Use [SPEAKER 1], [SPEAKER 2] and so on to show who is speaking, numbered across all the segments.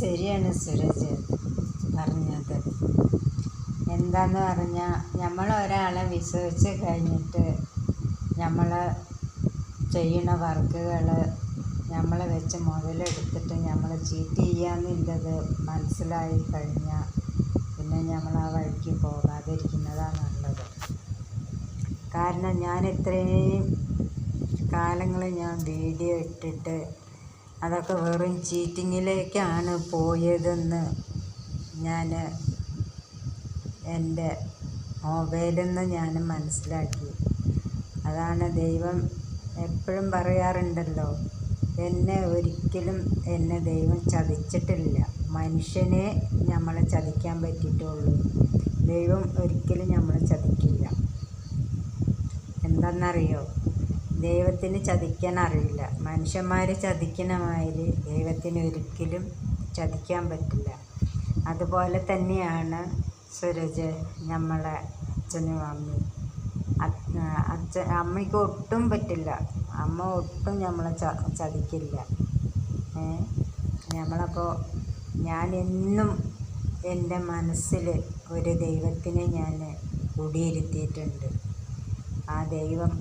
[SPEAKER 1] ശരിയാണ് സൂരജ് പറഞ്ഞത്. എന്താന്ന് പറഞ്ഞാൽ നമ്മൾ ഒരാളെ വിശ്വസിച്ച് കഴിഞ്ഞിട്ട് നമ്മൾ ചെയ്യുന്ന വർക്കുകൾ നമ്മളെ വെച്ച് മുതലെടുത്തിട്ട് നമ്മൾ ചീറ്റ് ചെയ്യാമെന്നുള്ളത് മനസ്സിലായി കഴിഞ്ഞാൽ പിന്നെ നമ്മൾ ആ വഴിക്ക് പോകാതിരിക്കുന്നതാണ് നല്ലത്. കാരണം ഞാൻ ഇത്രയും കാലങ്ങൾ ഞാൻ വീഡിയോ ഇട്ടിട്ട് അതൊക്കെ വെറും ചീറ്റിങ്ങിലേക്കാണ് പോയതെന്ന് ഞാൻ എൻ്റെ മൊബൈലിൽ നിന്ന് ഞാൻ മനസ്സിലാക്കി. അതാണ് ദൈവം എപ്പോഴും പറയാറുണ്ടല്ലോ, എന്നെ ദൈവം ചതിച്ചിട്ടില്ല. മനുഷ്യനെ നമ്മളെ ചതിക്കാൻ പറ്റിയിട്ടുള്ളൂ, ദൈവം ഒരിക്കലും നമ്മളെ ചതിക്കില്ല. എന്താണെന്നറിയോ, ദൈവത്തിന് ചതിക്കാൻ അറിയില്ല. മനുഷ്യന്മാർ ചതിക്കണ മാതിരി ദൈവത്തിന് ഒരിക്കലും ചതിക്കാൻ പറ്റില്ല. അതുപോലെ തന്നെയാണ് സൂരജ് നമ്മളെ അച്ഛനും അമ്മയും. അമ്മയ്ക്ക് ഒട്ടും പറ്റില്ല, അമ്മ ഒട്ടും നമ്മളെ ചതിക്കില്ല. നമ്മളപ്പോൾ ഞാൻ എന്നും എൻ്റെ മനസ്സിൽ ഒരു ദൈവത്തിനെ ഞാൻ കുടിയിരുത്തിയിട്ടുണ്ട്. ആ ദൈവം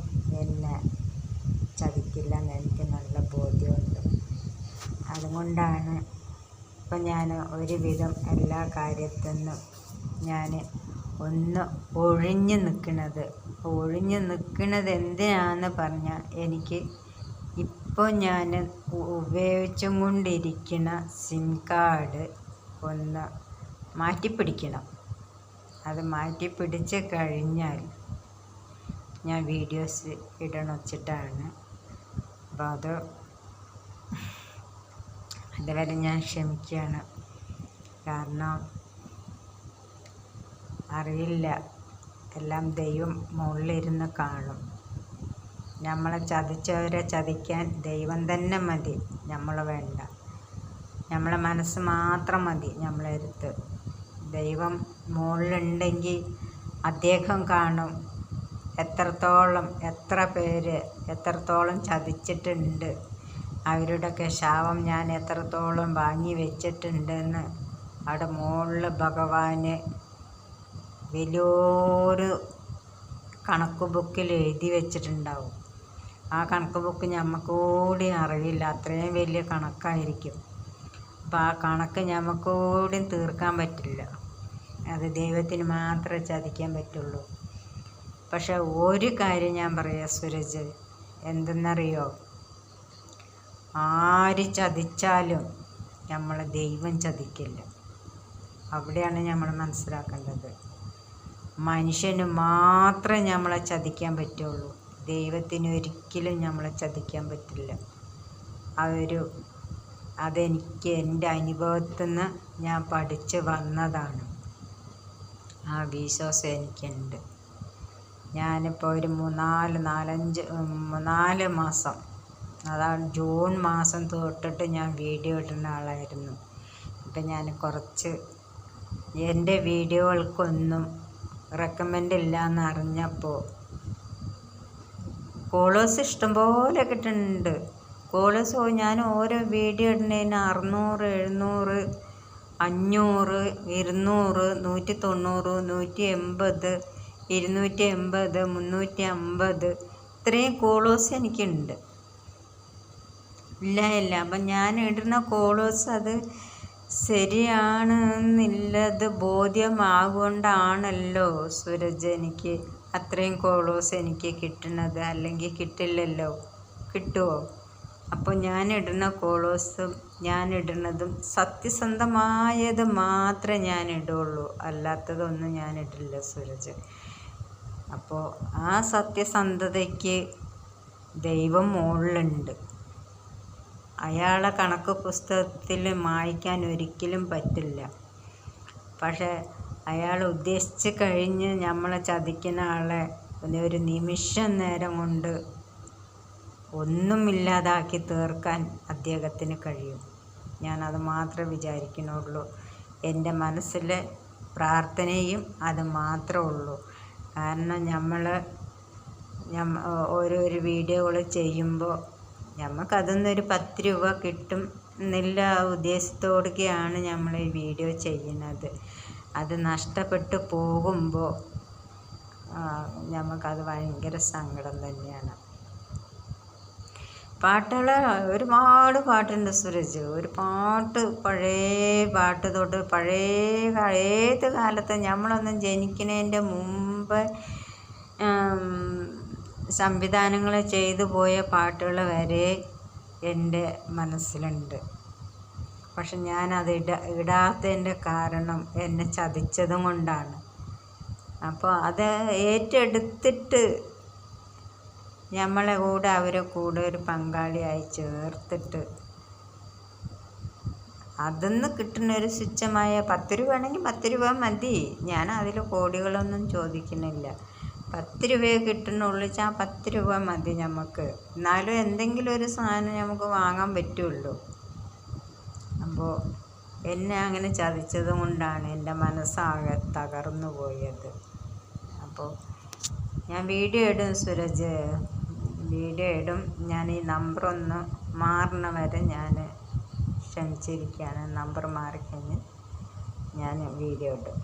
[SPEAKER 1] എന്നെ ചതിക്കില്ല എന്ന് എനിക്ക് നല്ല ബോധ്യമുണ്ട്. അതുകൊണ്ടാണ് ഇപ്പം ഞാൻ ഒരുവിധം എല്ലാ കാര്യത്തിൽ നിന്നും ഞാൻ ഒന്ന് ഒഴിഞ്ഞു നിൽക്കുന്നത് എന്തിനാണെന്ന് പറഞ്ഞാൽ, എനിക്ക് ഇപ്പോൾ ഞാൻ ഉപയോഗിച്ചും കൊണ്ടിരിക്കുന്ന സിം കാർഡ് ഒന്ന് മാറ്റിപ്പിടിക്കണം. അത് മാറ്റിപ്പിടിച്ച് കഴിഞ്ഞാൽ ഞാൻ വീഡിയോസ് ഇടണം വെച്ചിട്ടാണ്. അപ്പോൾ അതുവരെ ഞാൻ ക്ഷമിക്കുകയാണ്. കാരണം അറിയില്ല, എല്ലാം ദൈവം മുകളിലിരുന്ന് കാണും. നമ്മളെ ചതിച്ചവരെ ചതിക്കാൻ ദൈവം തന്നെ മതി, നമ്മൾ വേണ്ട. നമ്മളെ മനസ്സ് മാത്രം മതി നമ്മളെ അടുത്ത്. ദൈവം മുകളിലുണ്ടെങ്കിൽ അദ്ദേഹം കാണും എത്ര പേര് എത്രത്തോളം ചതിച്ചിട്ടുണ്ട്, അവരുടെയൊക്കെ ശാപം ഞാൻ എത്രത്തോളം വാങ്ങി വെച്ചിട്ടുണ്ടെന്ന് അവിടെ മുകളിൽ ഭഗവാന് വലിയൊരു കണക്ക് ബുക്കിൽ എഴുതി വെച്ചിട്ടുണ്ടാവും. ആ കണക്ക് ബുക്ക് നമുക്ക് കൂടി അറിയില്ല, അത്രയും വലിയ കണക്കായിരിക്കും. അപ്പോൾ ആ കണക്ക് നമുക്ക് കൂടി തീർക്കാൻ പറ്റില്ല. അത് ദൈവത്തിന് മാത്രമേ ചതിക്കാൻ പറ്റുള്ളൂ. പക്ഷെ ഒരു കാര്യം ഞാൻ പറയാം സൂരജ്, എന്തെന്നറിയോ, ആര് ചതിച്ചാലും നമ്മളെ ദൈവം ചതിക്കില്ല. അവിടെയാണ് നമ്മൾ മനസ്സിലാക്കേണ്ടത്. മനുഷ്യന് മാത്രമേ നമ്മളെ ചതിക്കാൻ പറ്റുള്ളൂ, ദൈവത്തിന് ഒരിക്കലും നമ്മളെ ചതിക്കാൻ പറ്റില്ല. അതെനിക്ക് എൻ്റെ അനുഭവത്തിൽ നിന്ന് ഞാൻ പഠിച്ച് വന്നതാണ്. ആ വിശ്വാസം എനിക്കുണ്ട്. ഞാനിപ്പോൾ ഒരു 4 മാസം, അതാണ് ജൂൺ മാസം തൊട്ടിട്ട് ഞാൻ വീഡിയോ ഇടുന്ന ആളായിരുന്നു. ഇപ്പം ഞാൻ കുറച്ച് എൻ്റെ വീഡിയോകൾക്കൊന്നും റെക്കമെൻഡ് ഇല്ല എന്നറിഞ്ഞപ്പോൾ കോളേഴ്സ് ഇഷ്ടംപോലെ കിട്ടുന്നുണ്ട്. കോളേഴ്സ് ഞാൻ ഓരോ വീഡിയോ ഇടുന്നതിന് 600, 700, 500, 200, 190, 180, 280, 350 ഇത്രയും കോളേഴ്സ് എനിക്കുണ്ട്. ഇല്ല. അപ്പം ഞാൻ ഇടുന്ന കോളേഴ്സ് അത് ശരിയാണെന്നുള്ളത് ബോധ്യമാകൊണ്ടാണല്ലോ സൂരജ് എനിക്ക് അത്രയും കോളേഴ്സ് എനിക്ക് കിട്ടുന്നത്. അല്ലെങ്കിൽ കിട്ടില്ലല്ലോ. കിട്ടുമോ? അപ്പോൾ ഞാൻ ഇടുന്ന കോളേഴ്സും ഞാൻ ഇടുന്നതും സത്യസന്ധമായത് മാത്രമേ ഞാൻ ഇടുള്ളൂ, അല്ലാത്തതൊന്നും ഞാൻ ഇടില്ല സൂരജ്. അപ്പോൾ ആ സത്യസന്ധതയ്ക്ക് ദൈവം മുകളിലുണ്ട്. അയാളെ കണക്ക് പുസ്തകത്തിൽ മായ്ക്കാൻ ഒരിക്കലും പറ്റില്ല. പക്ഷേ അയാൾ ഉദ്ദേശിച്ച് കഴിഞ്ഞ് നമ്മളെ ചതിക്കുന്ന ആളെ ഒരു നിമിഷം നേരം കൊണ്ട് ഒന്നുമില്ലാതാക്കി തീർക്കാൻ അദ്ദേഹത്തിന് കഴിയും. ഞാനത് മാത്രമേ വിചാരിക്കുന്നുള്ളൂ. എൻ്റെ മനസ്സിലെ പ്രാർത്ഥനയും അത് മാത്രമേ ഉള്ളൂ. കാരണം നമ്മൾ ഓരോരോ വീഡിയോകൾ ചെയ്യുമ്പോൾ നമുക്കതിൽ നിന്നൊരു 10 രൂപ കിട്ടും എന്നുള്ള ഉദ്ദേശത്തോടെയാണ് നമ്മൾ ഈ വീഡിയോ ചെയ്യുന്നത്. അത് നഷ്ടപ്പെട്ടു പോകുമ്പോൾ നമുക്കത് ഭയങ്കര സങ്കടം തന്നെയാണ്. പാട്ടുകൾ ഒരുപാട് പാട്ടുണ്ട് സൂരജ്. ഒരു പാട്ട്, പഴയ പാട്ട് തൊട്ട് ഏത് കാലത്ത് നമ്മളൊന്നും ജനിക്കുന്നതിൻ്റെ മുമ്പ് സംവിധാനങ്ങൾ ചെയ്തു പോയ പാട്ടുകൾ വരെ എൻ്റെ മനസ്സിലുണ്ട്. പക്ഷെ ഞാനത് ഇടാത്തതിൻ്റെ കാരണം എന്നെ ചതിച്ചതും കൊണ്ടാണ്. അപ്പോൾ അത് ഏറ്റെടുത്തിട്ട് നമ്മളെ കൂടെ അവരെ കൂടെ ഒരു പങ്കാളിയായി ചേർത്തിട്ട് അതിന്ന് കിട്ടുന്ന ഒരു തുച്ഛമായ 10 രൂപ ആണെങ്കിൽ 10 രൂപ മതി. ഞാൻ അതിൽ കോടികളൊന്നും ചോദിക്കുന്നില്ല. 10 രൂപയെ കിട്ടുന്നുള്ളൂ വെച്ചാൽ 10 രൂപ മതി നമുക്ക്. എന്നാലും എന്തെങ്കിലും ഒരു സാധനം നമുക്ക് വാങ്ങാൻ പറ്റുള്ളൂ. അപ്പോൾ എന്നെ അങ്ങനെ ചതിച്ചത് കൊണ്ടാണ് എൻ്റെ മനസ്സാകെ തകർന്നു പോയത്. അപ്പോൾ ഞാൻ വീഡിയോ ഇടും സൂരജ്, വീഡിയോ ഇടും. ഞാൻ ഈ നമ്പർ ഒന്ന് മാറണ വരെ ഞാൻ ക്ഷമിച്ചിരിക്കുകയാണ്. നമ്പർ മാറിക്കഴിഞ്ഞ് ഞാൻ വീഡിയോ ഇടും.